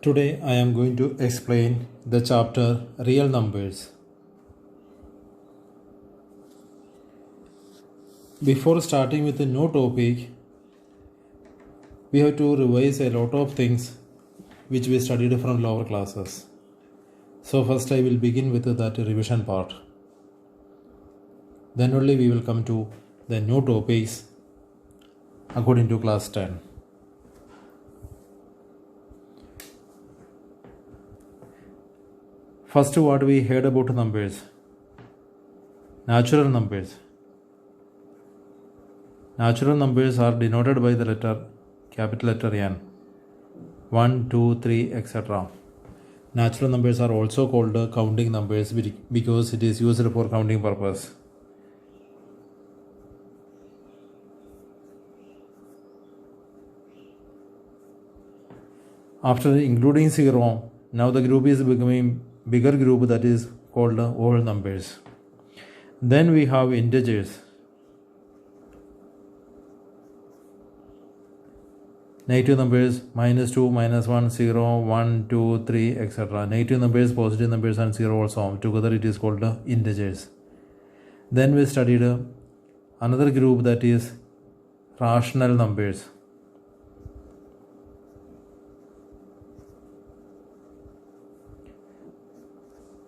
Today I am going to explain the chapter Real Numbers. Before starting with a new topic, we have to revise a lot of things which we studied from lower classes. So first I will begin with that revision part. Then only we will come to the new topics according to class 10. First, what we heard about numbers. Natural numbers. Natural numbers are denoted by the capital letter N. 1, 2, 3, etc. Natural numbers are also called counting numbers because it is used for counting purpose. After including 0, now the group is becoming bigger group, that is called whole numbers. Then we have integers. Negative numbers -2, -1, 0, 1, 2, 3, etc. Negative numbers, positive numbers and 0 also. Together it is called integers. Then we studied another group, that is rational numbers.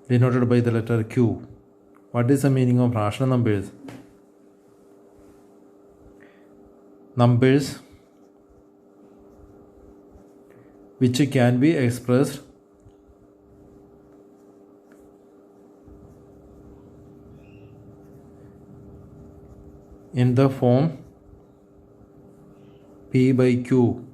Denoted by the letter Q. What is the meaning of rational numbers? Numbers which can be expressed in the form P by Q.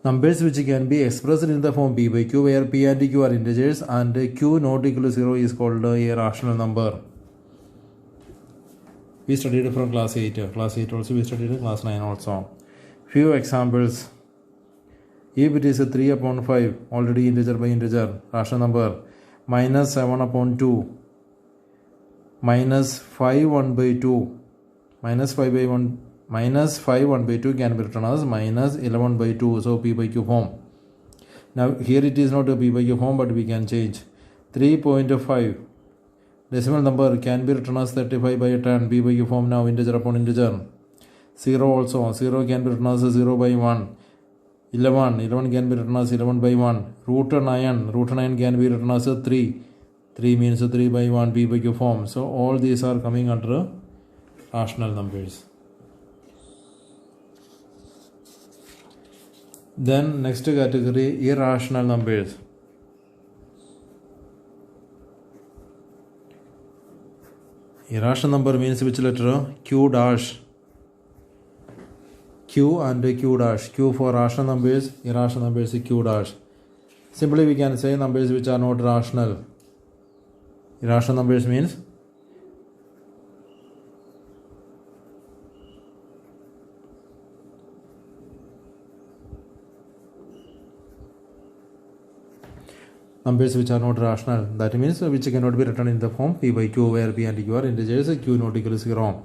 Numbers which can be expressed in the form P by Q, where P and Q are integers and Q not equal to 0 is called a rational number. We studied from class 8. Class 8 also we studied class 9 also. Few examples. If it is a 3 upon 5, already integer by integer, rational number, minus 7 upon 2, minus 5 1 by 2, minus 5 by 1, minus 5 1 by 2 can be written as minus 11 by 2, so P by Q form. Now here it is not a P by Q form, but we can change. 3.5 decimal number can be written as 35 by 10, P by Q form. Now integer upon integer. 0 also, 0 can be written as 0 by 1. 11 can be written as 11 by 1. Root 9 can be written as 3. 3 means 3 by 1, P by Q form. So all these are coming under rational numbers. Then next category, irrational numbers. Irrational number means which letter? Q dash. Q and Q dash. Q for rational numbers, irrational numbers Q dash. Simply we can say numbers which are not rational. Irrational numbers means numbers which are not rational. That means which cannot be written in the form P by Q, where P and Q are integers, Q not equal to 0.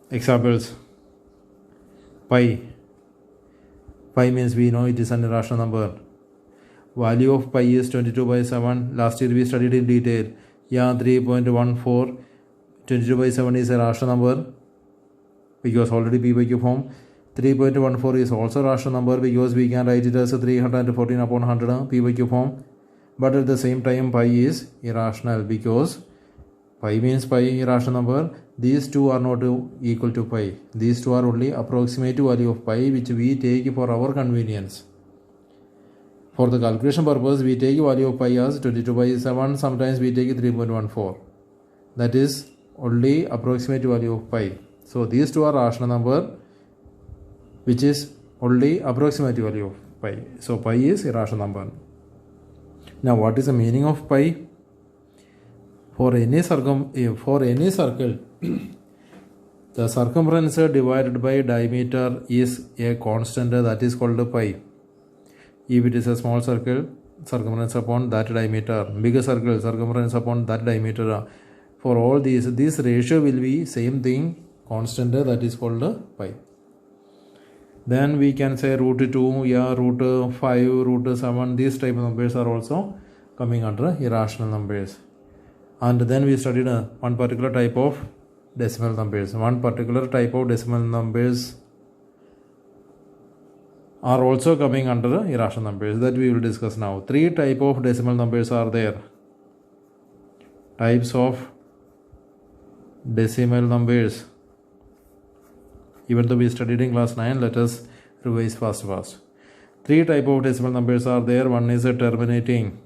Examples. Pi. Pi means we know it is an irrational number. Value of pi is 22 by 7. Last year we studied in detail. Yeah, 3.14. 22 by 7 is a rational number because already P by Q form. 3.14 is also a rational number because we can write it as 314 upon 100, P by Q form. But at the same time pi is irrational because pi means pi, irrational number. These two are not equal to pi. These two are only approximate value of pi which we take for our convenience. For the calculation purpose we take value of pi as 22 by 7. Sometimes we take 3.14. That is only approximate value of pi. So these two are rational number which is only approximate value of pi. So pi is irrational number. Now what is the meaning of pi? For any circle, the circumference divided by diameter is a constant, that is called pi. If it is a small circle, circumference upon that diameter. Bigger circle, circumference upon that diameter. For all these, this ratio will be same thing, constant, that is called pi. Then we can say root 2, yeah, root 5, root 7. These type of numbers are also coming under irrational numbers. And then we studied one particular type of decimal numbers. One particular type of decimal numbers are also coming under irrational numbers, that we will discuss now. 3 type of decimal numbers are there. Types of decimal numbers. Even though we studied in class 9, let us revise fast. 3 type of decimal numbers are there. One is a terminating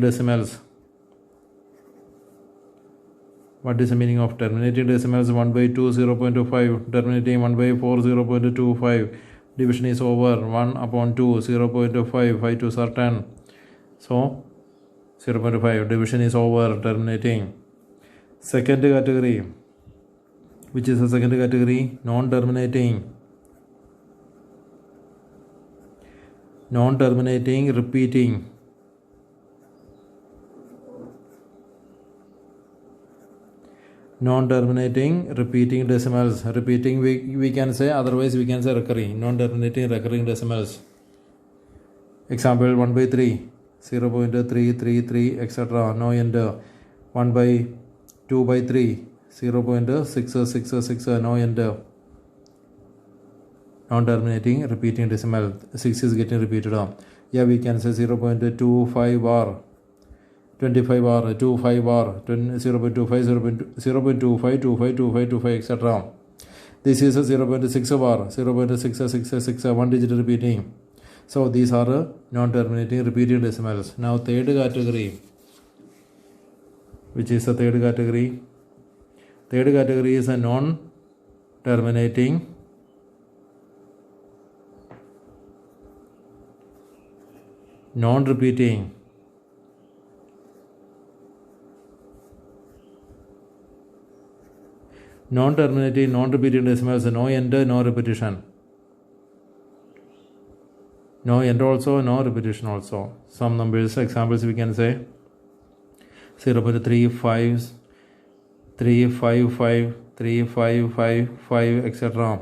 decimals. What is the meaning of terminating decimals? 1 by 2, 0.25. Terminating 1 by 4, 0.25. Division is over. 1 upon 2, 0.5. 5 2s are 10. So 0.5. Division is over. Terminating. Second category. Which is the second category? Non-terminating. Non-terminating, repeating. Non-terminating, repeating decimals. Repeating we can say, otherwise we can say recurring. Non-terminating, recurring decimals. Example 1 by 3, 0.333, etc. No end. 1 by 2 by 3, 0.666, no end. Non-terminating, repeating decimal. 6 is getting repeated. Yeah, we can say 0.25 bar. 25 bar, 25 bar, 0.25, 0.25, 25, 25, 25, etc. This is a 0.6 bar, 0.666, 1 digit repeating. So these are non-terminating, repeating decimals. Now third category. Which is the third category? Third category is a non-terminating, non-repeating. Non-terminating, non-repeating decimals, no end, no repetition. No end also, no repetition also. Some numbers, examples we can say 0.35, 355, 3555, etc.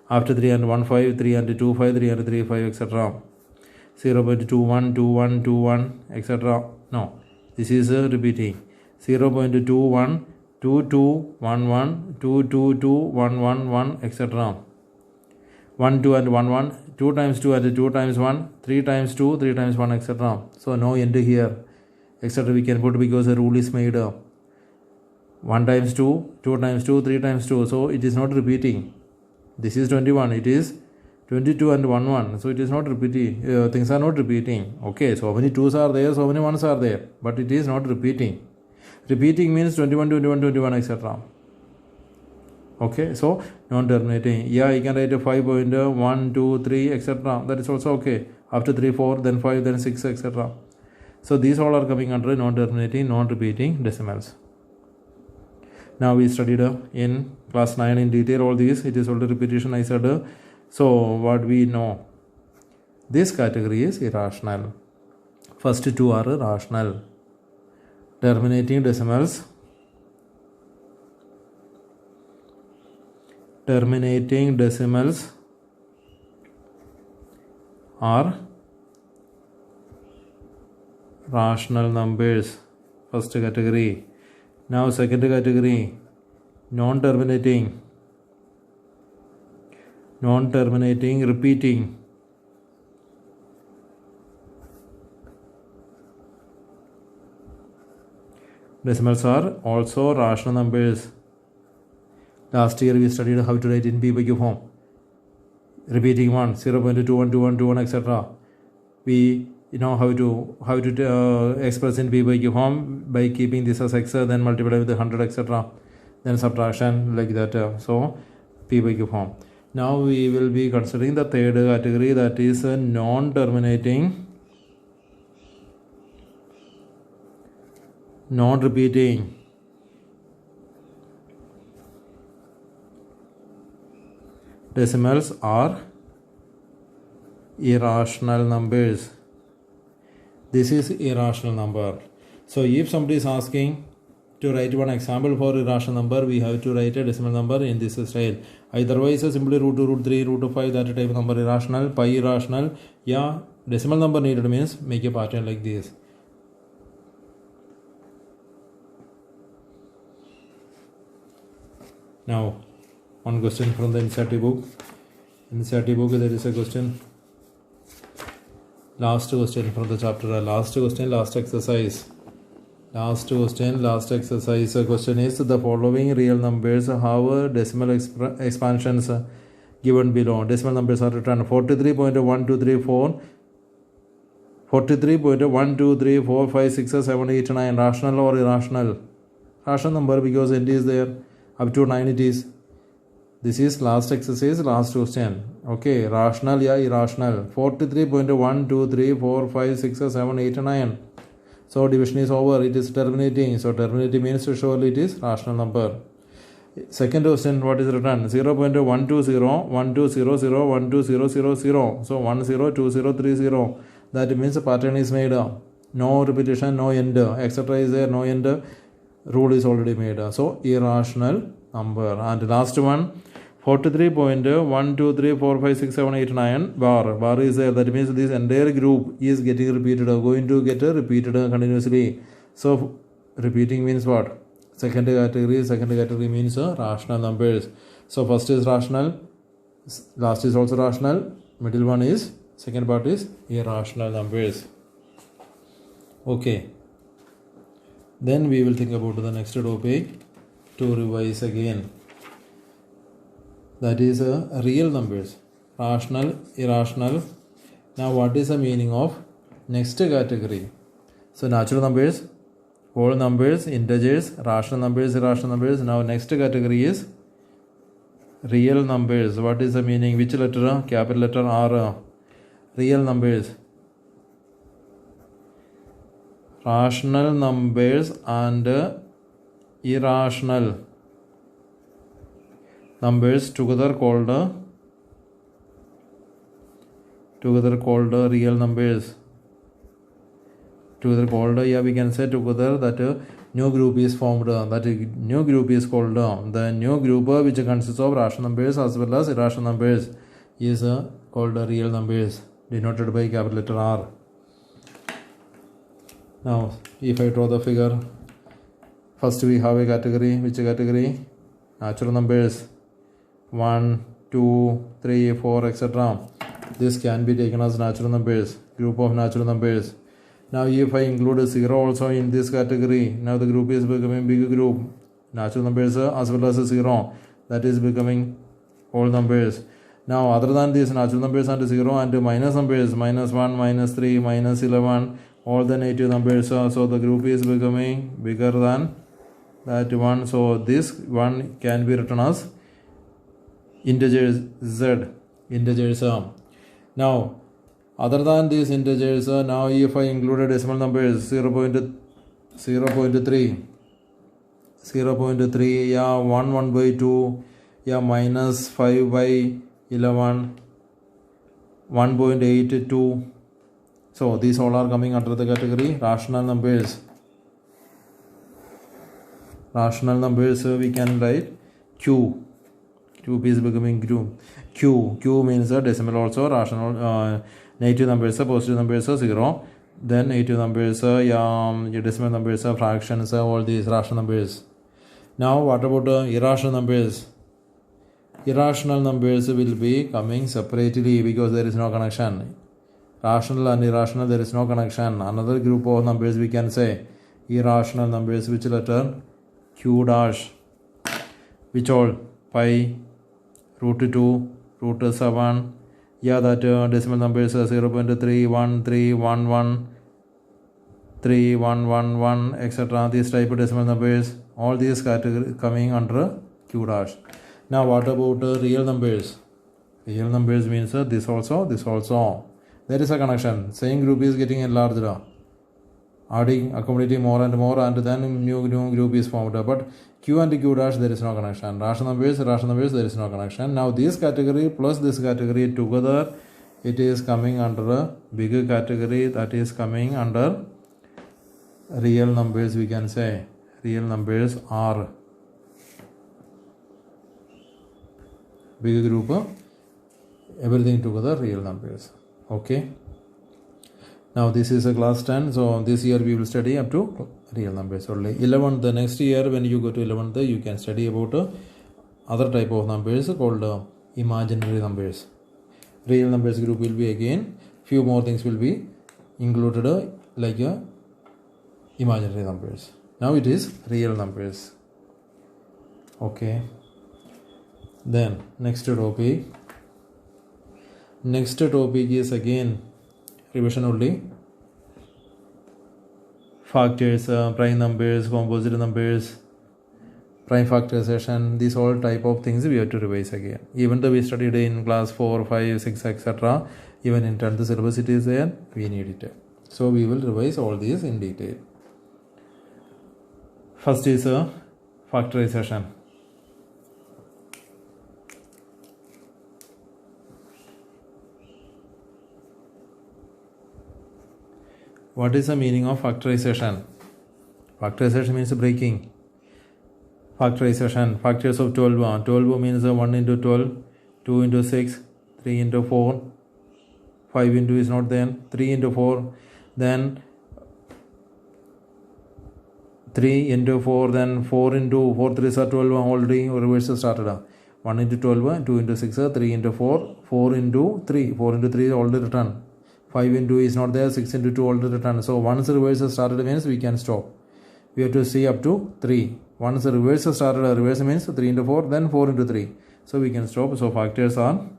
After 3 and 1 5, 3 and 2 5, 3 and 3 5, etc. 0.21, 21, 21, etc. No, this is repeating. 0.21, 2 2 1 1, 2 2 2 1 1 1, etc. 1 2 and 1 1, 2 times 2 and 2 times 1, 3 times 2, 3 times 1, etc. So no end here, etc. we can put because the rule is made 1 times 2, 2 times 2, 3 times 2. So it is not repeating. This is 21, it is 22 and 1 1. So it is not repeating. Things are not repeating. Okay, so many 2s are there, so many 1s are there, but it is not repeating. Repeating means 21, 21, 21, etc. Okay, so non-terminating. Yeah, you can write a 5.1, 2, 3, etc. That is also okay. After 3, 4, then 5, then 6, etc. So these all are coming under non-terminating, non-repeating decimals. Now we studied in class 9 in detail all these. It is only repetition I said. So what we know? This category is irrational. First two are rational. Terminating decimals. Terminating decimals are rational numbers. First category. Now second category, non-terminating. Non-terminating, repeating. Decimals are also rational numbers. Last year we studied how to write in P by Q form. Repeating 1, 0.21, 21, 21, etc. We know how to express in P by Q form by keeping this as x, then multiply with 100, etc. Then subtraction like that. So P by Q form. Now we will be considering the third category, that is non-terminating, non-repeating. Decimals are irrational numbers. This is irrational number. So if somebody is asking to write one example for irrational number, we have to write a decimal number in this style. Otherwise, simply root 2, root 3, root 5, that type of number irrational, pi irrational. Yeah, decimal number needed means make a pattern like this. Now, one question from the NCERT book. In the NCERT book, there is a question. Last question from the chapter. Last question, last exercise. Last question, last exercise. The question is the following real numbers have decimal expansions given below. Decimal numbers are written 43.1234, 43.12345678 rational or irrational. Rational number because end is there. Up to 9 it is. This is last exercise, last question. Okay, rational, yeah, irrational. 43.12345678 So division is over, it is terminating. So terminating means surely it is rational number. Second question, what is written? 0.120, So 102030. That means a pattern is made. No repetition, no end. Etc. is there, no end. Rule is already made. So irrational number. And last one, 43.12345678 bar. Bar is there. That means this entire group is getting repeated, going to get repeated continuously. So repeating means what? Second category means rational numbers. So first is rational, last is also rational, middle one is, second part is irrational numbers. Okay. Then we will think about the next topic to revise again. That is real numbers, rational, irrational. Now what is the meaning of next category? So natural numbers, whole numbers, integers, rational numbers, irrational numbers. Now next category is real numbers. What is the meaning? Which letter? Capital letter R. Real numbers. Rational numbers and irrational numbers together called real numbers. Together called, yeah, we can say together that new group is formed. That new group is called the new group which consists of rational numbers as well as irrational numbers is called real numbers, denoted by capital letter R. Now, if I draw the figure, first we have a category. Which category? Natural numbers. 1, 2, 3, 4, etc. This can be taken as natural numbers, group of natural numbers. Now, if I include a 0 also in this category, now the group is becoming big group. Natural numbers as well as a 0, that is becoming whole numbers. Now, other than these natural numbers and 0 and minus numbers, minus 1, minus 3, minus 11, all the negative numbers, so the group is becoming bigger than that one. So this one can be written as integers Z, integers. Now other than these integers, now if I include decimal numbers 0.3, 0.3, yeah, 1 by 2, yeah, minus 5 by 11, 1.82. So these all are coming under the category rational numbers. Rational numbers we can write Q. Q is becoming group. Q means a decimal also. Rational negative numbers, positive numbers, 0. Then negative numbers, decimal numbers, fractions, all these rational numbers. Now what about irrational numbers? Irrational numbers will be coming separately because there is no connection. Rational and irrational, there is no connection. Another group of numbers we can say irrational numbers. Which letter? Q dash. Which all? Pi, root 2, root 7. Yeah, that decimal numbers 0.31311, 3111, etc. These type of decimal numbers, all these categories coming under Q dash. Now what about real numbers? Real numbers means this also, this also. There is a connection. Same group is getting enlarged. Adding, accommodating more and more, and then new group is formed. But Q and Q dash, there is no connection. Rational numbers, there is no connection. Now this category plus this category together it is coming under a bigger category, that is coming under real numbers. We can say real numbers are bigger group, everything together real numbers. Okay, now this is a class 10, so this year we will study up to real numbers only. 11th, the next year when you go to 11th, you can study about other type of numbers called imaginary numbers. Real numbers group will be again, few more things will be included like imaginary numbers. Now it is real numbers. Okay, then next topic is again revision only. Factors, prime numbers, composite numbers, prime factorization, these all type of things we have to revise again. Even though we studied in class 4, 5, 6, etc., even in 10th syllabus it is there, we need it. So we will revise all these in detail. First is factorization. What is the meaning of factorization? Factorization means breaking. Factorization, factors of 12. 12 means 1 into 12, 2 into 6, 3 into 4, 5 into is not there, 3 into 4, then 3 into 4, then 4 into 4, 3 is 12, already reverse started. 1 into 12, 2 into 6, 3 into 4, 4 into 3, 4 into 3 is already written. 5 into is not there, 6 into 2 already written. So once the reverse started means we can stop. We have to see up to 3. Once the reverse started, reverse means 3 into 4, then 4 into 3. So we can stop. So factors of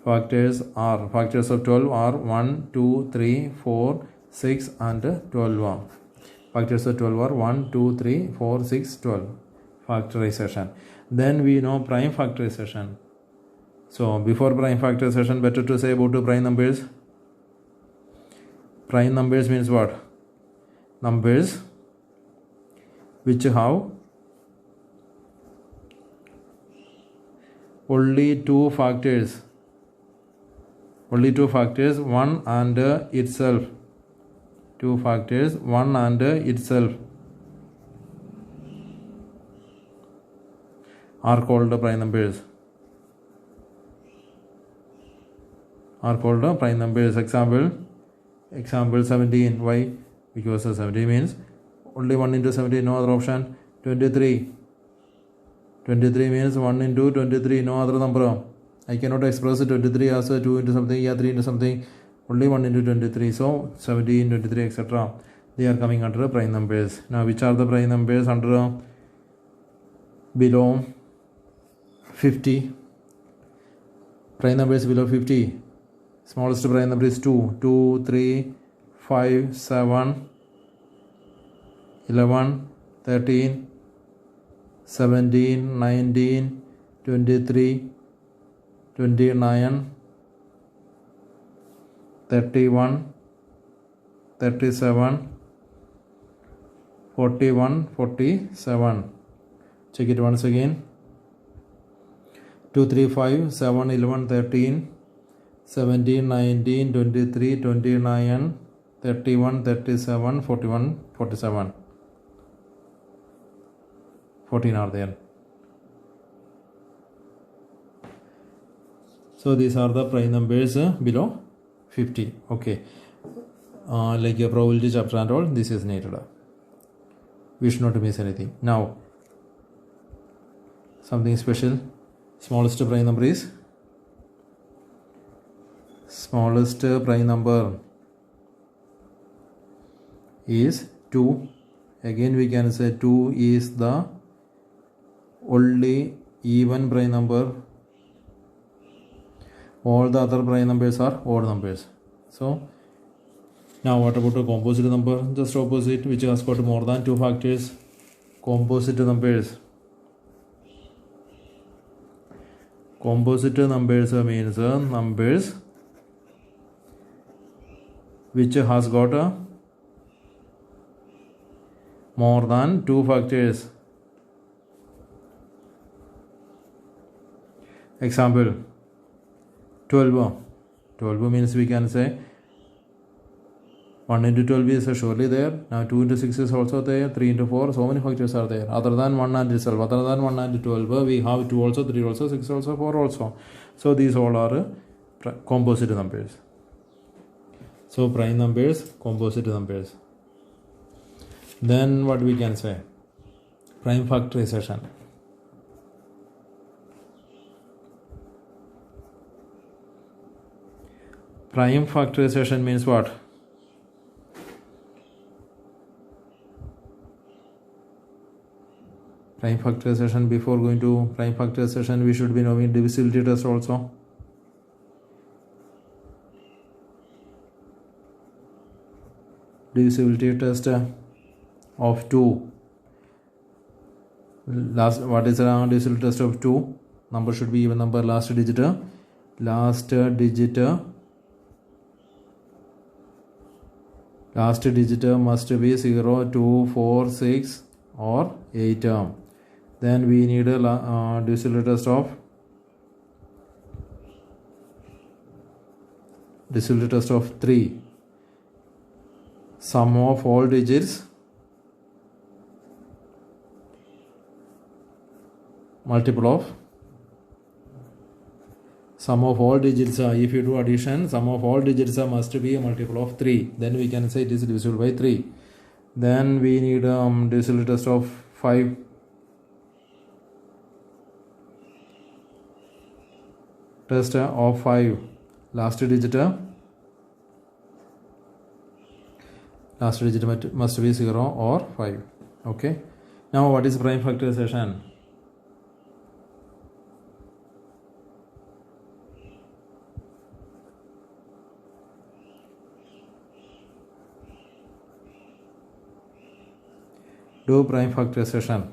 12 are 1, 2, 3, 4, 6 and 12. Factors of 12 are 1, 2, 3, 4, 6, 12. Factorization. Then we know prime factorization. So before prime factorization, better to say about the prime numbers. Prime numbers means what? Numbers which have only two factors, one and itself. Two factors, one and itself are called prime numbers. Example 17. Why? Because 17 means only 1 into 17, no other option. 23 means 1 into 23, no other number. I cannot express 23 as 2 into something, 3 into something, only 1 into 23. So 17, 23, etc. They are coming under prime numbers. Now which are the prime numbers under below 50? Prime numbers below 50. Smallest prime number is 2. 2, 3, 5, 7, 11, 13, 17, 19, 23, 29, 31, 37, 41, 47. Check it once again. 2, 3, 5, 7, 11, 13, 17, 19, 23, 29, 31, 37, 41, 47. 14 are there. So these are the prime numbers below 50. Okay. Like a probability chapter and all, this is needed. We should not miss anything. Now, something special. Smallest prime number is? Smallest prime number is 2. Again we can say 2 is the only even prime number. All the other prime numbers are odd numbers. So now what about a composite number? Just opposite, which has got more than 2 factors. Composite numbers. Composite numbers means numbers which has got more than 2 factors. Example 12. 12 means we can say 1 into 12 is surely there. Now 2 into 6 is also there. 3 into 4. So many factors are there. Other than 1 and itself. Other than 1 and 12, we have 2 also, 3 also, 6 also, 4 also. So these all are composite numbers. So prime numbers, composite numbers. Then what we can say? Prime factorization. Prime factorization means what? Prime factorization, before going to prime factorization, we should be knowing divisibility test also. Divisibility test of 2. What is the divisibility test of 2? Number should be even number, last digit must be 0, 2, 4, 6 or 8. Then we need a divisibility test of 3. Sum of all digits multiple of sum of all digits. If you do addition, sum of all digits must be a multiple of 3. Then we can say it is divisible by 3. Then we need divisibility test of 5. Test of 5. Last digit must be 0 or 5. Okay. Now what is prime factorization? Do prime factorization.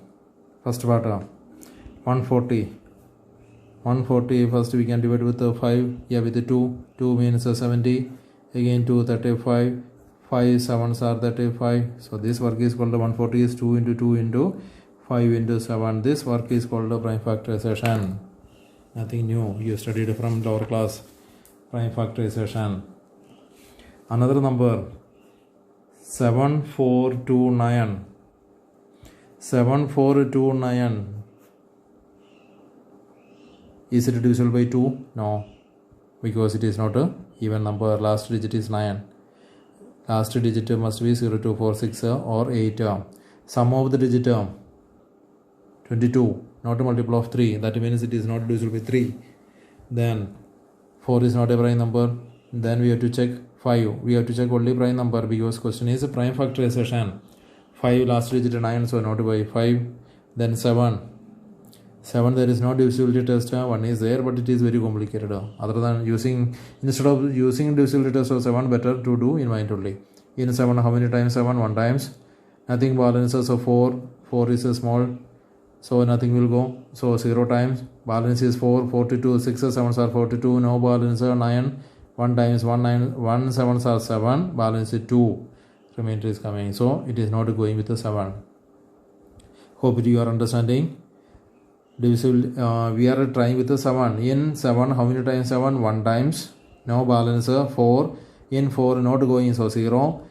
First part 140. 140 first we can divide with 5. Yeah, with 2. 2 means 70. Again 2, 35. 5 7s are 35. So this work is called 140 is 2 into 2 into 5 into 7. This work is called prime factorization. Nothing new. You studied from lower class. Prime factorization. Another number 7429. 7429. Is it divisible by 2? No, because it is not a even number. Last digit is 9. Last digit must be 0, 2, 4, 6 or 8. Sum of the digit 22, not a multiple of 3. That means it is not divisible by 3. Then 4 is not a prime number. Then we have to check 5. We have to check only prime number because question is prime factorization. 5 last digit 9, so not by 5. Then 7. 7 there is no divisibility test. 1 is there, but it is very complicated. Other than instead of using divisibility test of 7, better to do in mind only. In 7, how many times 7? 1 times. Nothing balances. So 4. 4 is a small, so nothing will go. So 0 times. Balance is 4. 42. 6 7s are 42. No balance. 9. 1 times 1 9. 1 7s are 7. Balance is 2. Remainder is coming. So it is not going with the 7. Hope you are understanding. Divisible, we are trying with the 7. In 7, how many times 7? 1 times. Now balance 4. In 4, not going, so 0.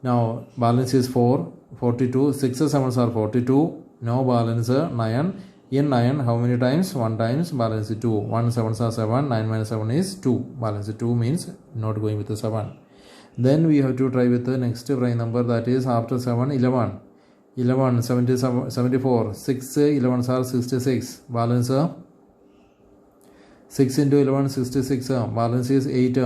Now balance is 4. 42. 6 7s are 42. Now balance 9. In 9, how many times? 1 times. Balance is 2. 1 7s are 7. 9 minus 7 is 2. Balance 2 means not going with the 7. Then we have to try with the next prime number, that is after 7, 11. 11, 74, 6 11s are 66. Balance 6 into 11, 66. Balance is 8.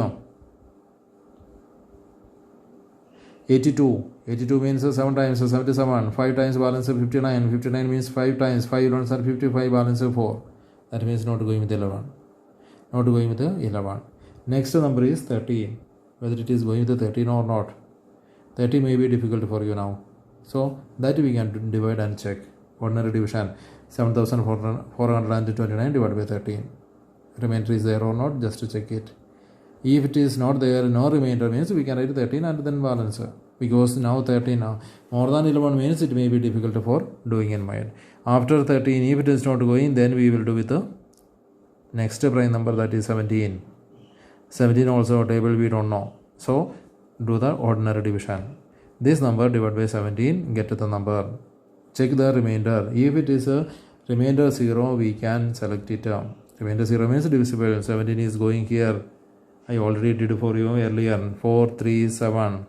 82. 82 means 7 times 77. 5 times balance 59. 59 means 5 times. 5 11s are 55. Balance 4. That means not going with 11. Not going with 11. Next number is 13. Whether it is going with 13 or not. 30 may be difficult for you now. So that we can divide and check. Ordinary division 7429 divided by 13. Remainder is there or not, just to check it. If it is not there, no remainder means we can write 13 and then balance. Because now 13 more than 11 means it may be difficult for doing in mind. After 13, if it is not going, then we will do with the next prime number, that is 17. 17 also table we don't know. So do the ordinary division. This number divided by 17, get the number. Check the remainder. If it is a remainder 0, we can select it. Remainder 0 means divisible. 17 is going here. I already did for you earlier. 4, 3, 7.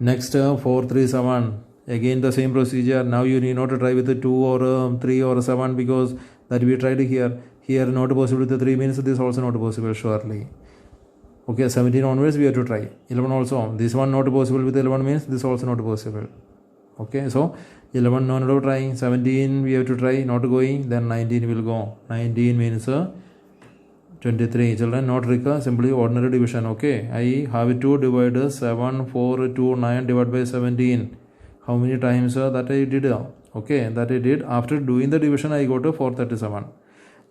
Next 4, 3, 7. Again the same procedure. Now you need not to try with the 2 or 3 or 7 because that we tried here. Here not possible with the 3 means this also not possible surely. Okay, 17 onwards we have to try. 11 also. This one not possible with 11 means this also not possible. Okay, so 11 not trying. 17 we have to try, not going. Then 19 will go. 19 means 23. Children, not recur, simply ordinary division. Okay, I have to divide 7, 4, 2, 9 divided by 17. How many times that I did? Okay, that I did. After doing the division, I got to 437.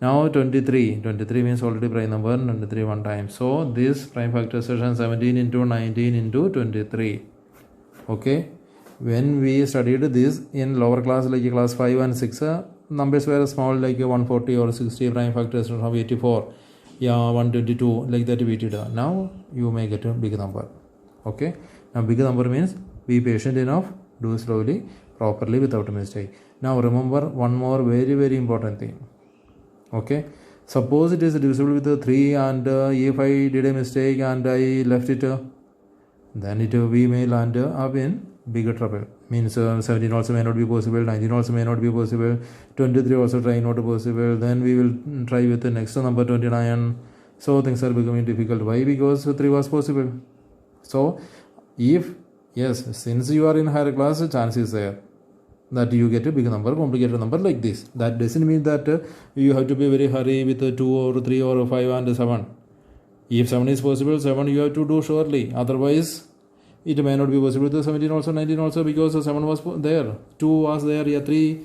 Now 23. 23 means already prime number, 23 one time. So this prime factorization 17 into 19 into 23. Okay. When we studied this in lower class like class 5 and 6, numbers were small like 140 or 60 prime factorization of 84. Yeah, 122 like that we did. Now you may get a big number. Okay. Now big number means be patient enough, do slowly, properly without a mistake. Now remember one more very important thing. Okay, suppose it is divisible with 3 and if I did a mistake and I left it, then it we may land up in bigger trouble. Means 17 also may not be possible, 19 also may not be possible, 23 also try not possible, then we will try with the next number 29. So things are becoming difficult. Why? Because 3 was possible. So if, yes, since you are in higher class, chance is there that you get a big number, complicated number like this. That doesn't mean that you have to be very hurry with 2 or 3 or 5 and 7. If 7 is possible, 7 you have to do surely. Otherwise, it may not be possible with 17 also, 19 also, because 7 was there, 2 was there, yeah, 3.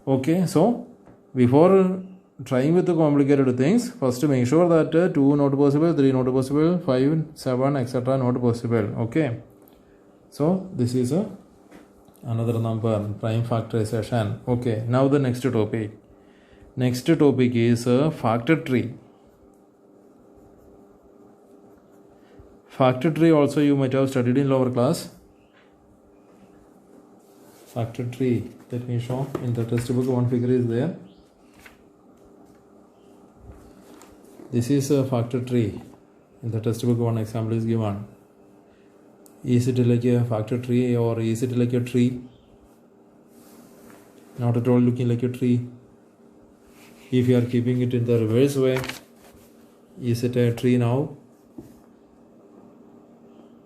Okay, so before trying with the complicated things, first make sure that 2 not possible, 3 not possible, 5, 7, etc. not possible. Okay, so this is another number, prime factorization. Okay, now the next topic. Next topic is factor tree. Factor tree also you might have studied in lower class. Factor tree, let me show. In the textbook one figure is there. This is a factor tree. In the textbook one example is given. Is it like a factor tree or is it like a tree? Not at all looking like a tree. If you are keeping it in the reverse way, is it a tree now?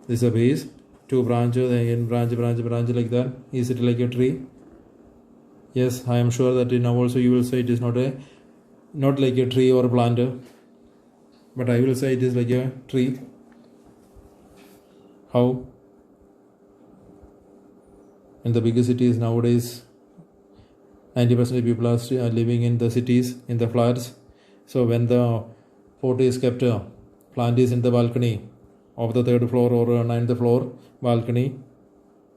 This is a base, 2 branches, again branch like that. Is it like a tree? Yes, I am sure that now also you will say it is not like a tree or a plant, but I will say it is like a tree. How? In the bigger cities nowadays, 90% of people are living in the cities, in the flats. So when the pot is kept, plant is in the balcony of the 3rd floor or 9th floor balcony.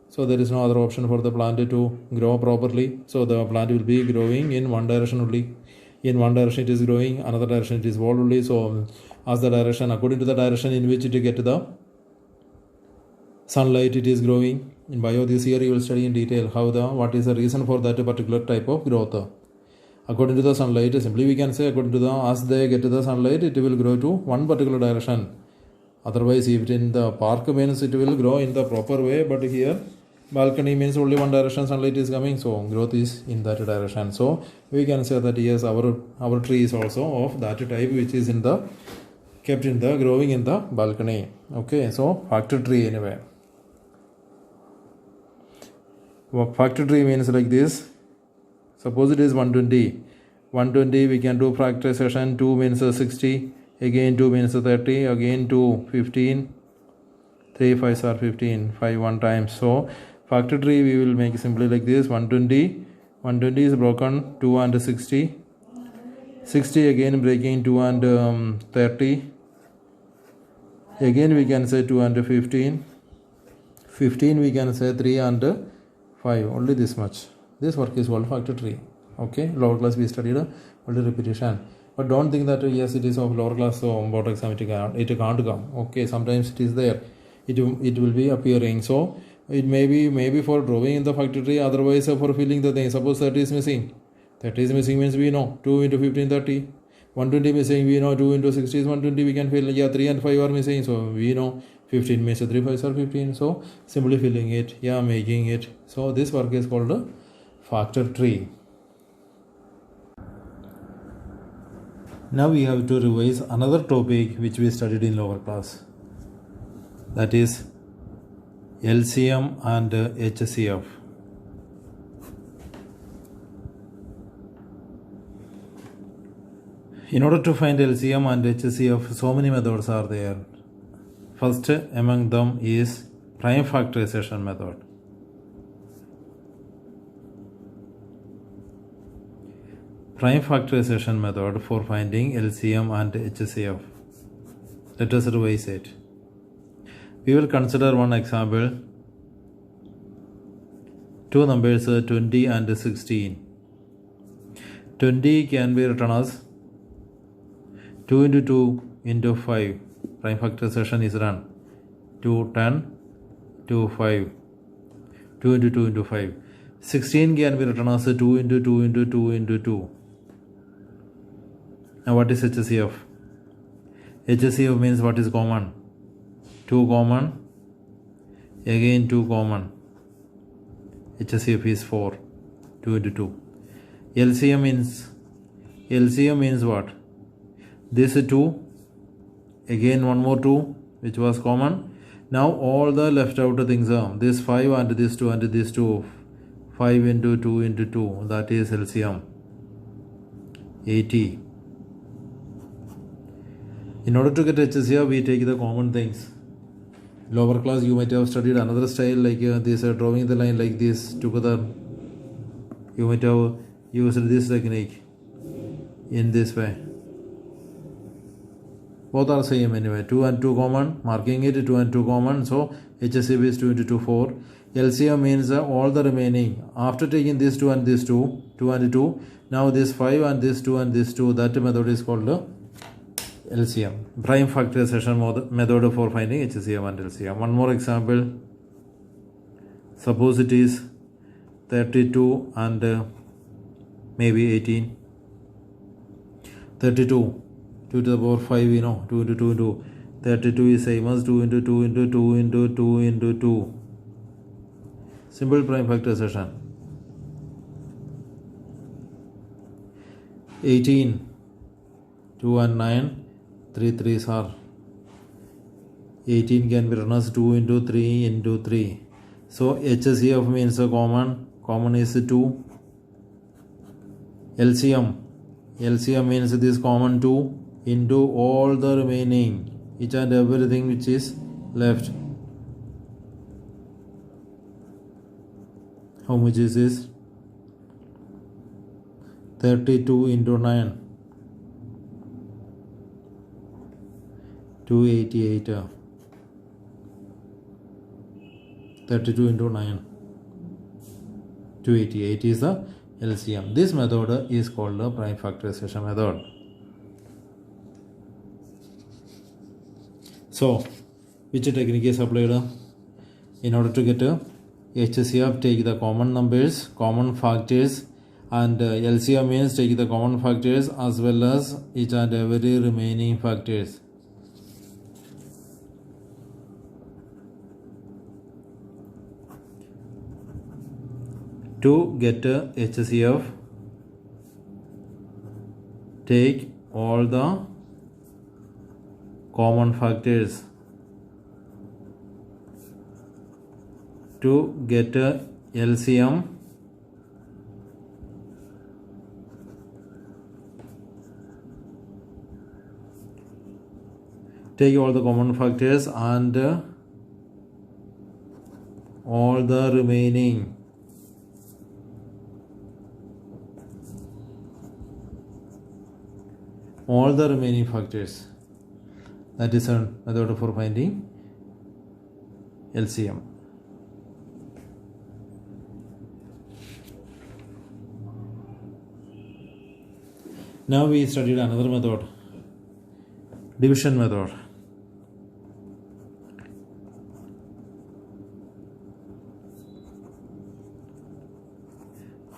So there is no other option for the plant to grow properly. So the plant will be growing in one direction only. In one direction it is growing, another direction it is wall only. So as the direction, according to the direction in which it get the sunlight, it is growing. In bio this year you will study in detail what is the reason for that particular type of growth. According to the sunlight, simply we can say according to as they get the sunlight, it will grow to one particular direction. Otherwise, if it in the park means it will grow in the proper way, but here balcony means only one direction sunlight is coming, so growth is in that direction. So we can say that yes, our tree is also of that type which is kept in the growing in the balcony. Okay, so factor tree anyway. Factor tree means like this. Suppose it is 120. 120 we can do factorization. 2 means 60. Again 2 means 30. Again 2, 15. 3 5s are 15. 5 one time. So factor tree we will make simply like this. 120. 120 is broken 2 and 60. 60 again breaking 2 and 30. Again we can say 2 and 15. 15 we can say 3 and 5. Only this much. This work is called factor tree. Okay, lower class we studied only repetition. But don't think that yes, it is of lower class, so board exam it can't come. Okay, sometimes it is there. It will be appearing. So it may be for drawing in the factory, otherwise for filling the thing. Suppose 30 is missing. 30 is missing means we know 2 into 15, 30. 120 missing, we know 2 into 60 is 120. We can fill, yeah, 3 and 5 are missing, so we know 15 means 3 5s are 15. So simply filling it, yeah, making it. So this work is called a factor tree. Now we have to revise another topic which we studied in lower class, that is LCM and HCF. In order to find LCM and HCF, so many methods are there. First among them is prime factorization method. Prime factorization method for finding LCM and HCF. Let us revise it. We will consider one example. Two numbers 20 and 16. 20 can be written as 2 into 2 into 5. Prime factorization is done. 2, 10, 2, 5. 2 into 2 into 5. 16 can be written as 2 into 2 into 2 into 2. Now what is HCF? HCF means what is common? 2 common, again 2 common. HCF is 4. 2 into 2. LCM means what? This 2, again one more 2 which was common. Now all the left out things are this 5 and this 2 and this 2. 5 into 2 into 2, that is LCM. 80. In order to get HCF, we take the common things. Lower class, you might have studied another style like this, drawing the line like this together. You might have used this technique in this way. Both are same anyway. 2 and 2 common, marking it 2 and 2 common. So HCF is 2 into 2, 4. LCM means all the remaining. After taking this 2 and this 2, 2 and 2, now this 5 and this 2 and this 2, that method is called LCM. Prime factorization method for finding HCF and LCM. One more example. Suppose it is 32 and maybe 18. 32. 2 to the power 5, we know. 2 into 2 into 32 is same as 2 into 2 into 2 into 2 into 2. Simple prime factorization. 18. 2 and 9. 3 3s are. 18 can be written as 2 into 3 into 3. So HCF means a common. Common is 2. LCM means this common 2 into all the remaining, each and everything which is left. How much is this? 32 into 9. 288. 32 into 9. 288 is the LCM. This method is called the prime factorization method. So, which technique is applied? In order to get HCF, take the common numbers, common factors, and LCM means take the common factors as well as each and every remaining factors. To get HCF, take all the common factors. To get LCM, take all the common factors and all the remaining factors. That is a method for finding LCM. Now we studied another method, division method.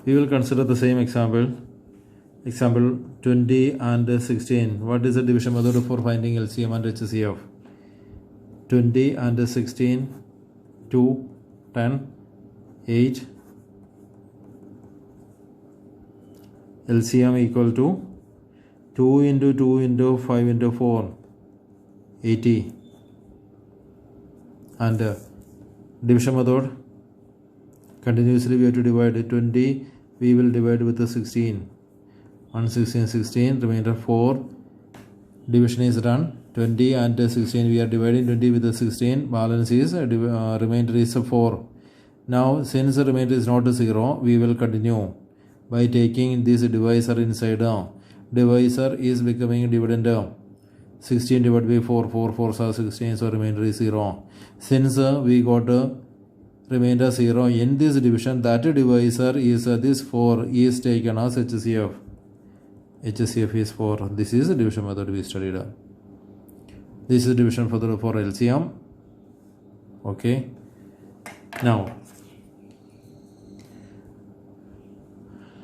We will consider the same example. Example 20 and 16. What is the division method for finding LCM and HCF? 20 and 16, 2, 10, 8. LCM equal to 2 into 2 into 5 into 4, 80. And division method, continuously we have to divide 20, we will divide with the 16. 1, 16, 16, remainder 4. Division is done. 20 and 16, we are dividing 20 with the 16. Balance is, remainder is 4. Now, since the remainder is not 0, we will continue by taking this divisor inside. Divisor is becoming dividend. 16 divided by 4, 4 4s are 16, so remainder is 0. Since we got remainder 0 in this division, that divisor is this 4 is taken as HCF. HCF is 4. This is the division method we studied. This is division for LCM. Okay. Now,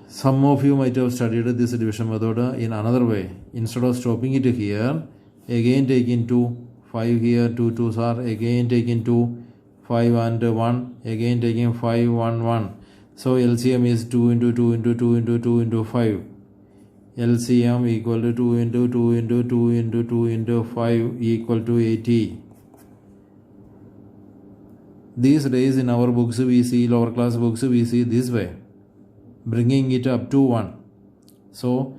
some of you might have studied this division method in another way. Instead of stopping it here, again taking 2, 5 here, 2 2s are, again taking 2, 5 and 1, again taking 5, 1, 1. So LCM is 2 into 2 into 2 into 2 into 5. LCM equal to 2 into 2 into 2 into 2 into 5 equal to 80. These days in our books we see, lower class books we see this way, bringing it up to 1. So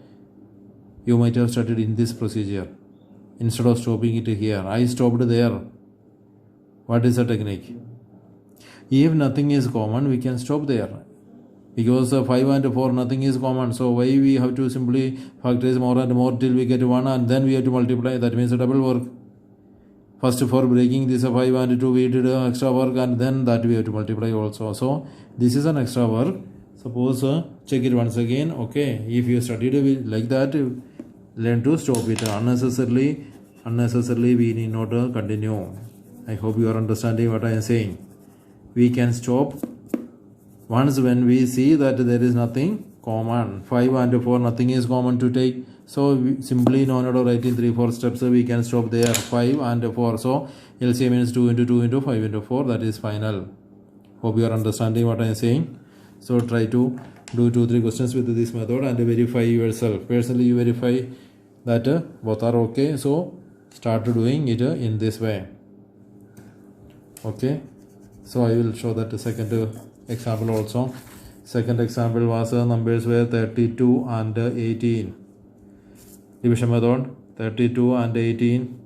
you might have studied in this procedure. Instead of stopping it here, I stopped there. What is the technique? If nothing is common, we can stop there. Because 5 and 4, nothing is common. So why we have to simply factorize more and more till we get 1, and then we have to multiply. That means a double work. First for breaking this 5 and 2, we did extra work, and then that we have to multiply also. So this is an extra work. Suppose check it once again. Okay, if you studied like that, learn to stop it. Unnecessarily we need not continue. I hope you are understanding what I am saying. We can stop once when we see that there is nothing common. 5 and 4, nothing is common to take. So we simply no need to write in 3 4 steps. We can stop there. 5 and 4. So LCM means 2 into 2 into 5 into 4. That is final. Hope you are understanding what I am saying. So try to do 2-3 questions with this method and verify yourself. Personally, you verify that both are okay. So start doing it in this way. Okay. So I will show that second example also. Second example was numbers were 32 and 18. Division method 32 and 18,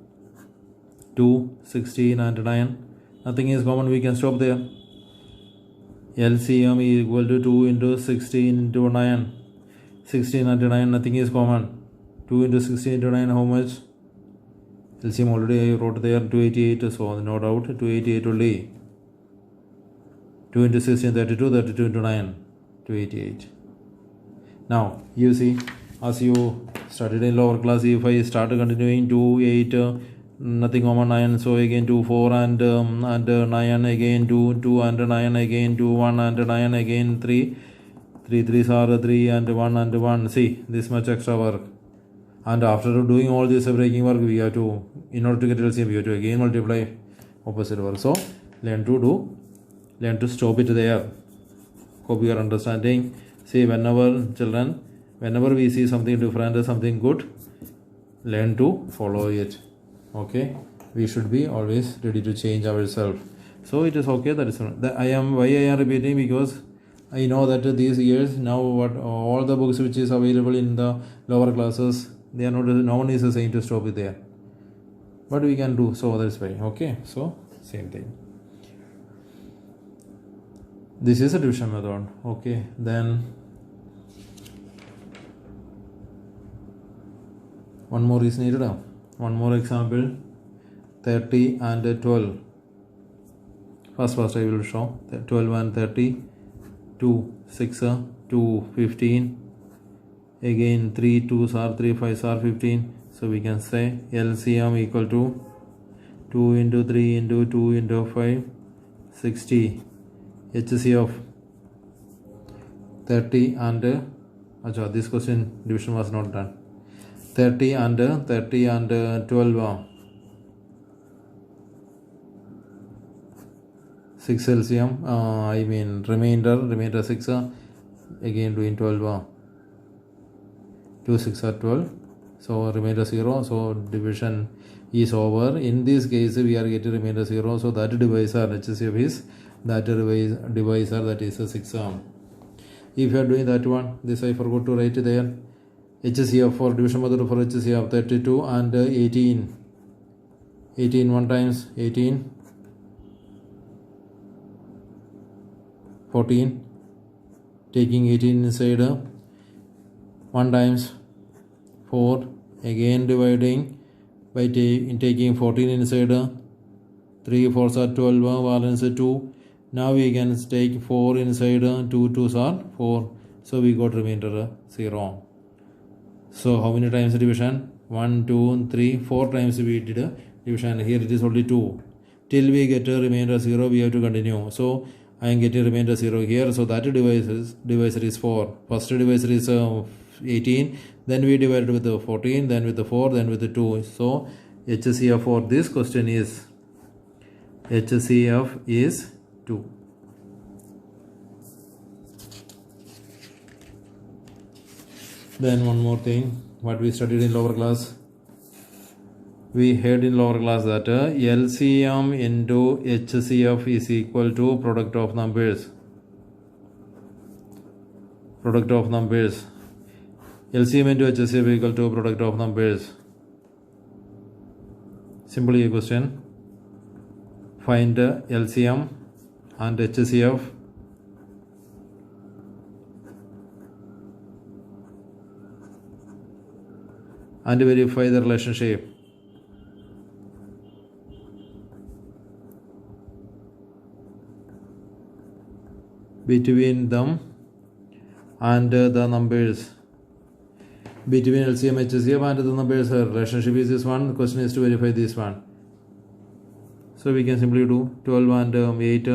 2, 16 and 9. Nothing is common, we can stop there. LCM is equal to 2 into 16 into 9. 16 and 9, nothing is common. 2 into 16 into 9, how much? LCM already I wrote there, 288, so no doubt 288 only. 2 into 16, 32, 32 into 9, 288. Now, you see, as you studied in lower class, if I start continuing 2, 8, nothing common 9, so again 2, 4 and 9, again 2, 2 and 9, again 2, 1 and 9, again 3. 3 3s are 3 and 1 and 1. See, this much extra work. And after doing all this breaking work, we have to, in order to get LCM, we have to again multiply opposite work. So, learn to stop it there. Hope you are understanding. See, whenever we see something different, something good, learn to follow it. Okay, we should be always ready to change ourselves. So it is okay. That is why I am repeating, because I know that these years now what all the books which is available in the lower classes, they are not, no one is saying to stop it there, but we can do so. That's why. Okay, so same thing. This is a division method. Okay, then one more is needed. One more example, 30 and 12. First I will show 12 and 30, 2, 6, 2, 15, Again 3 2s are 3 5s are 15. So we can say LCM equal to 2 into 3 into 2 into 5 60. HCF 30 and this question division was not done. 30 and 12 6 LCM I mean remainder 6 again doing 12 2 6 are 12, so remainder 0, so division is over. In this case we are getting remainder 0, so that divisor HCF is that divisor, that is a 6. If you are doing that one, this I forgot to write there. HCF for division method for HCF 32 and 18. 18 1 times 18 14, taking 18 inside 1 times 4, again dividing by taking 14 inside 3 4s are 12, balance 2. Now we can take 4 inside 2 2s are 4, so we got remainder 0. So how many times division? 1 2 3 4 times we did division. Here it is only 2. Till we get a remainder 0 we have to continue. So I am getting remainder 0 here, so that divisor is 4. First divisor is 18, then we divided with the 14, then with the 4, then with the 2. So HCF for this question is HCF is 2. Then one more thing, what we studied in lower class. We heard in lower class that LCM into HCF is equal to product of numbers. Product of numbers. LCM into HCF equal to product of numbers. Simply a question. Find LCM and HCF. And verify the relationship. Between them and the numbers. Between LCM, HCF and the numbers, relationship is this one. The question is to verify this one. So we can simply do 12 and 8.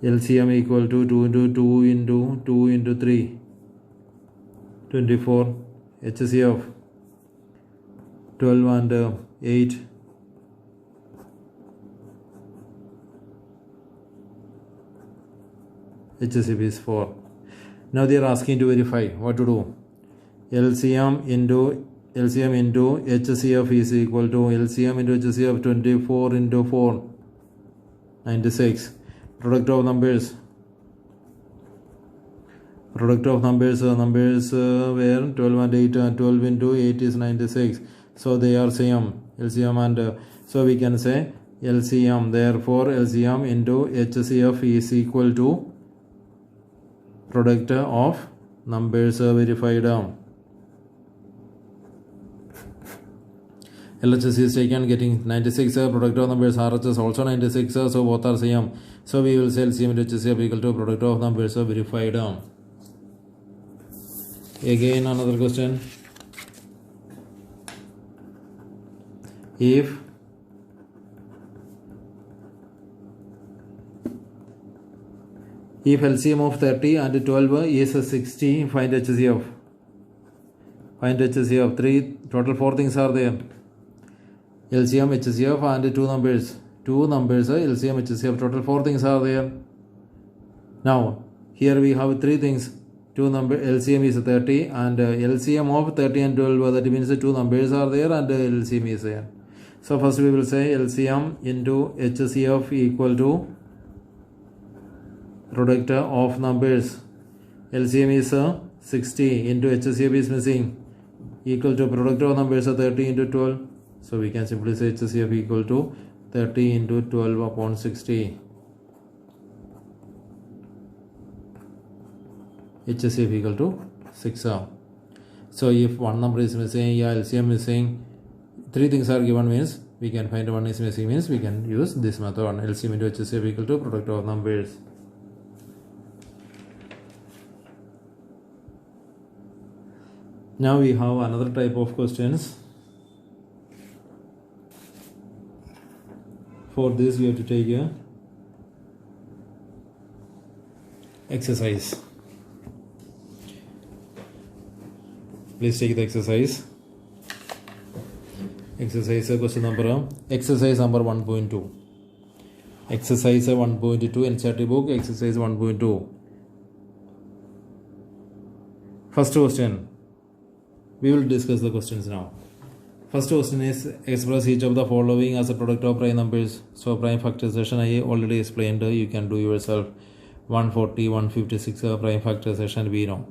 LCM equal to 2 into 2 into 2 into 3. 24. HCF 12 and 8. HCF is 4. Now they are asking to verify what to do. LCM into HCF is equal to LCM into HCF 24 into 4 96. Product of numbers were 12 and 8 and 12 into 8 is 96. So they are same LCM and so we can say LCM, therefore LCM into HCF is equal to product of numbers verified. LHS is taken getting 96, product of numbers RHS also 96, so both are same. So we will say LCM into HCF equal to product of numbers verified. Again another question. If LCM of 30 and 12 is 60, find HCF. Find HCF. 3 total 4 things are there. LCM, HCF and 2 numbers. 2 numbers, LCM, HCF, total 4 things are there. Now here we have 3 things. 2 number LCM is 30 and LCM of 30 and 12, that means 2 numbers are there and LCM is there. So first we will say LCM into HCF equal to product of numbers. LCM is 60 into HCF is missing equal to product of numbers 30 into 12. So we can simply say HCF equal to 30 into 12 upon 60. HCF equal to 6. So if one number is missing, LCM missing, 3 things are given means we can find one is missing means we can use this method. LCM into HCF equal to product of numbers. Now we have another type of questions. For this we have to take a exercise. Please take the exercise. Exercise question number exercise number 1.2. Exercise 1.2 NCERT book exercise 1.2. First question. We will discuss the questions now. First question is express each of the following as a product of prime numbers. So prime factorization I already explained. You can do yourself. 140, 156 prime factorization we know.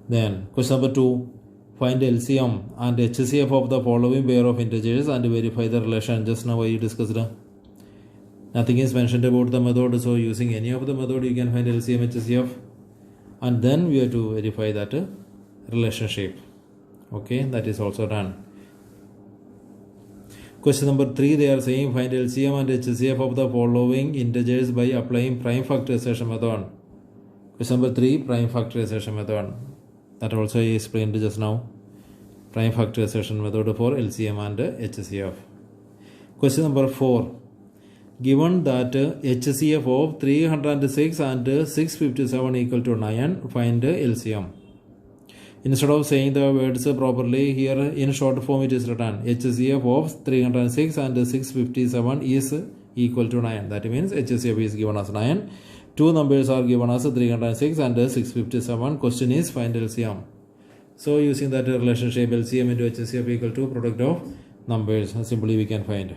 Then question number 2. Find LCM and HCF of the following pair of integers and verify the relation. Just now I discussed. Nothing is mentioned about the method. So using any of the method you can find LCM, HCF. And then we have to verify that relationship. Okay, that is also done. Question number 3, they are saying find LCM and HCF of the following integers by applying prime factorization method. Question number 3, prime factorization method. That also I explained just now. Prime factorization method for LCM and HCF. Question number 4. Given that HCF of 306 and 657 equal to 9, find LCM. Instead of saying the words properly, here in short form it is written HCF of 306 and 657 is equal to 9. That means HCF is given as 9. Two numbers are given as 306 and 657. Question is find LCM. So using that relationship LCM into HCF equal to product of numbers, simply we can find.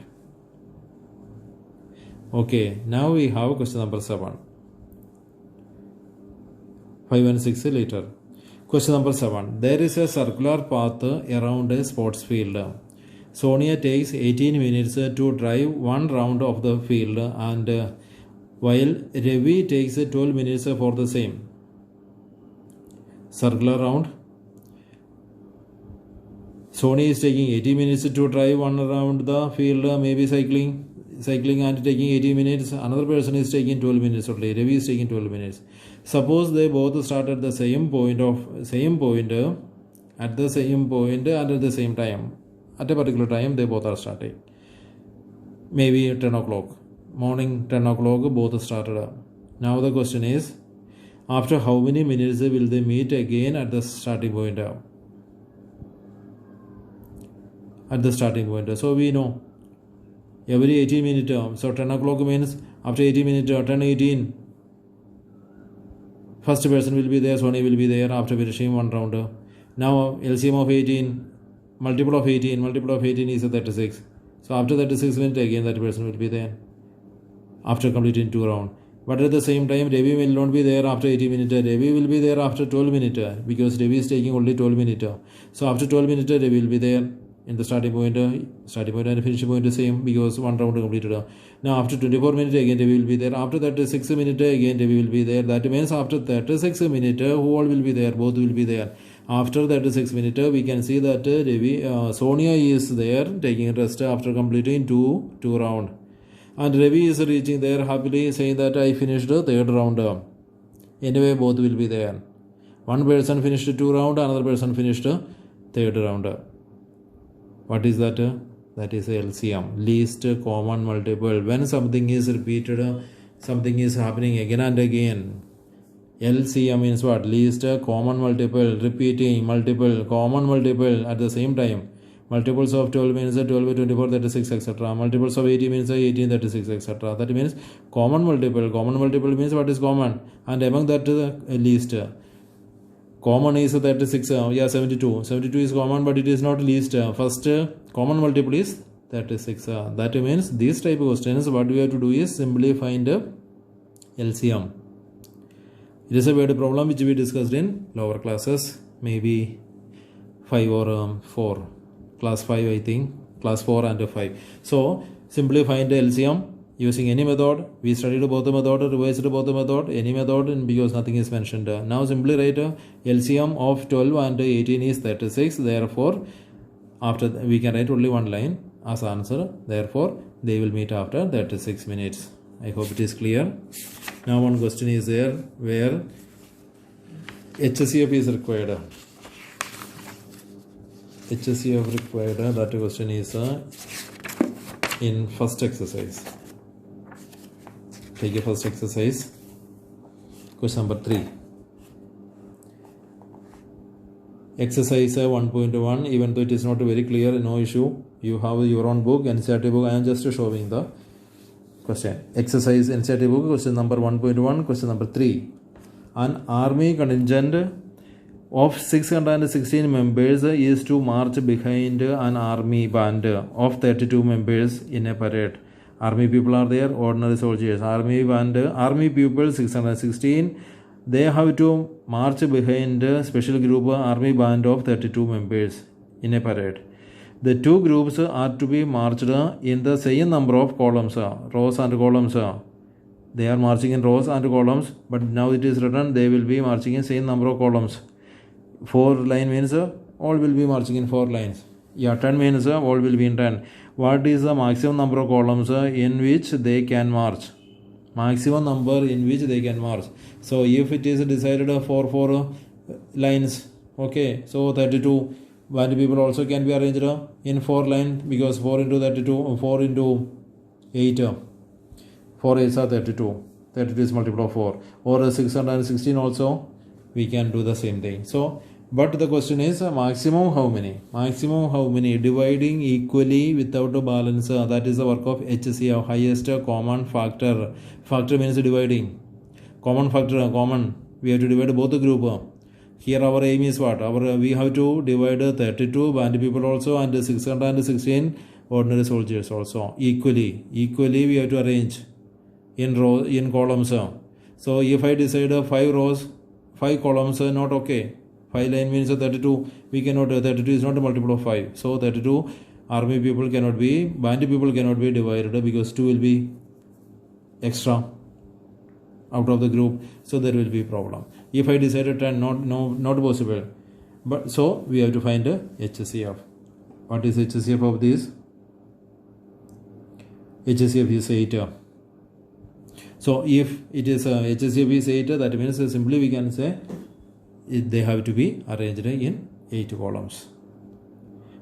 Okay, now we have question number 7. 5 and 6 later. Question number 7. There is a circular path around a sports field. Sonia takes 18 minutes to drive one round of the field and while Ravi takes 12 minutes for the same. Circular round. Sonia is taking 80 minutes to drive one around the field, maybe cycling and taking 80 minutes. Another person is taking 12 minutes only. Ravi is taking 12 minutes. Suppose they both start at the same point and at the same time. At a particular time they both are starting. Maybe 10 o'clock. Morning 10 o'clock both started. Now the question is, after how many minutes will they meet again at the starting point? At the starting point. So we know every 18 minutes. So 10 o'clock means after 18 minutes, 10, 18. First person will be there, Sony will be there after finishing one round. Now LCM of 18, multiple of 18 is 36. So after 36 minutes again that person will be there after completing 2 rounds. But at the same time Ravi will not be there after 80 minutes. Ravi will be there after 12 minutes because Ravi is taking only 12 minutes. So after 12 minutes Ravi will be there in the starting point and finishing point the same because one round completed. Now after 24 minutes again Ravi will be there. After 36 minutes again Ravi will be there. That means after 36 minutes who all will be there? Both will be there. After 36 minutes we can see that Sonia is there taking rest after completing two rounds. And Ravi is reaching there happily saying that I finished the 3rd round. Anyway both will be there. One person finished 2 rounds, another person finished 3rd round. What is that? That is LCM, least common multiple. When something is repeated, something is happening again and again. LCM means what? Least common multiple, repeating multiple, common multiple at the same time. Multiples of 12 means 12 by 24, 36, etc. Multiples of 80 means 18, 36, etc. That means common multiple. Common multiple means what is common? And among that least. Common is 36, 72. 72 is common, but it is not least. First common multiple is 36. That means these type of questions, what we have to do is simply find LCM. It is a word problem which we discussed in lower classes, maybe 5 or 4. Class 5 I think, class 4 and 5. So simply find LCM using any method. We studied both the method, revised both the method, any method, because nothing is mentioned. Now simply write LCM of 12 and 18 is 36. Therefore, after we can write only one line as answer. Therefore, they will meet after 36 minutes. I hope it is clear. Now one question is there where HCF is required. HCF required, that question is in first exercise. Take a first exercise. Question number 3. Exercise 1.1, even though it is not very clear, no issue. You have your own book, NCERT book. I am just showing the question. Exercise NCERT book, question number 1.1, question number 3. An army contingent of 616 members is to march behind an army band of 32 members in a parade. Army people are there, ordinary soldiers. Army band, army people 616. They have to march behind a special group army band of 32 members in a parade. The two groups are to be marched in the same number of columns, rows and columns. They are marching in rows and columns, but now it is written they will be marching in same number of columns. 4 line means all will be marching in 4 lines. 10 means all will be in 10. What is the maximum number of columns in which they can march? Maximum number in which they can march. So if it is decided for 4 lines, okay, so 32 band people also can be arranged in 4 lines, because 4 into 32, 4 into 8, 4 8s are 32. 32 is multiple of 4. Or 616 also, we can do the same thing. So, but the question is maximum how many? Maximum how many? Dividing equally without a balance. That is the work of HCF, highest common factor. Factor means dividing. Common factor, common. We have to divide both the group. Here our aim is what? We have to divide 32 band people also and 616 ordinary soldiers also. Equally we have to arrange in columns. So if I decide 5 rows, 5 columns, not okay. 5 line means 32. We cannot, 32 is not a multiple of 5. So 32 army people cannot be, band people cannot be divided, because 2 will be extra out of the group. So there will be problem. If I decided 10, not possible. But so we have to find a HCF. What is HCF of this? HCF is 8. So if it is HCF is 8, that means simply we can say they have to be arranged in 8 columns.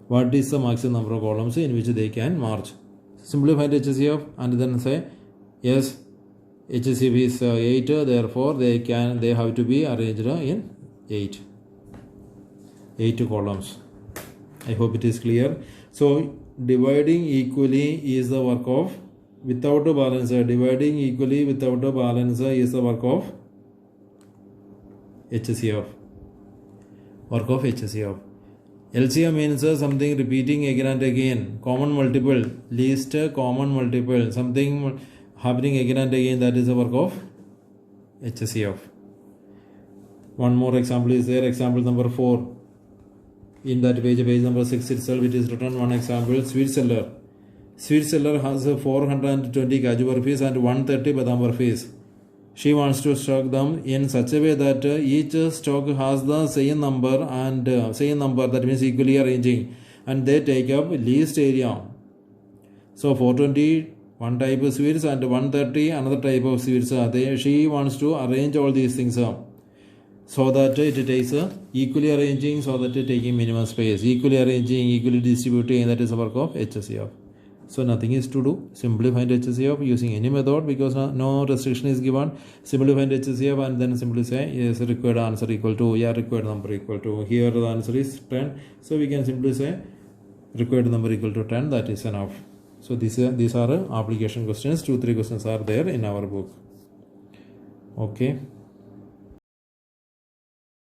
What is the maximum number of columns in which they can march? Simply find HCF and then say yes, HCF is 8, therefore they have to be arranged in 8 columns. I hope it is clear. So dividing equally is the work of, without a balance. Dividing equally without a balance is the work of HCF. Work of HCF. LCM means something repeating again and again. Common multiple, least common multiple, something happening again and again, that is the work of HCF. One more example is there, example number 4. In that page number 6 itself, it is written one example. Sweet seller has 420 Kaju burfis and 130 Badam burfis. She wants to stock them in such a way that each stock has the same number, that means equally arranging, and they take up least area. So 420 one type of sweets and 130 another type of sweets. She wants to arrange all these things so that it takes equally arranging, so that it taking minimum space, equally arranging, equally distributing. That is the work of HCF. So nothing is to do. Simply find HCF using any method, because no restriction is given. Simply find HCF and then simply say yes, required answer equal to, required number equal to. Here the answer is 10. So we can simply say required number equal to 10. That is enough. So these are application questions. 2-3 questions are there in our book. Okay.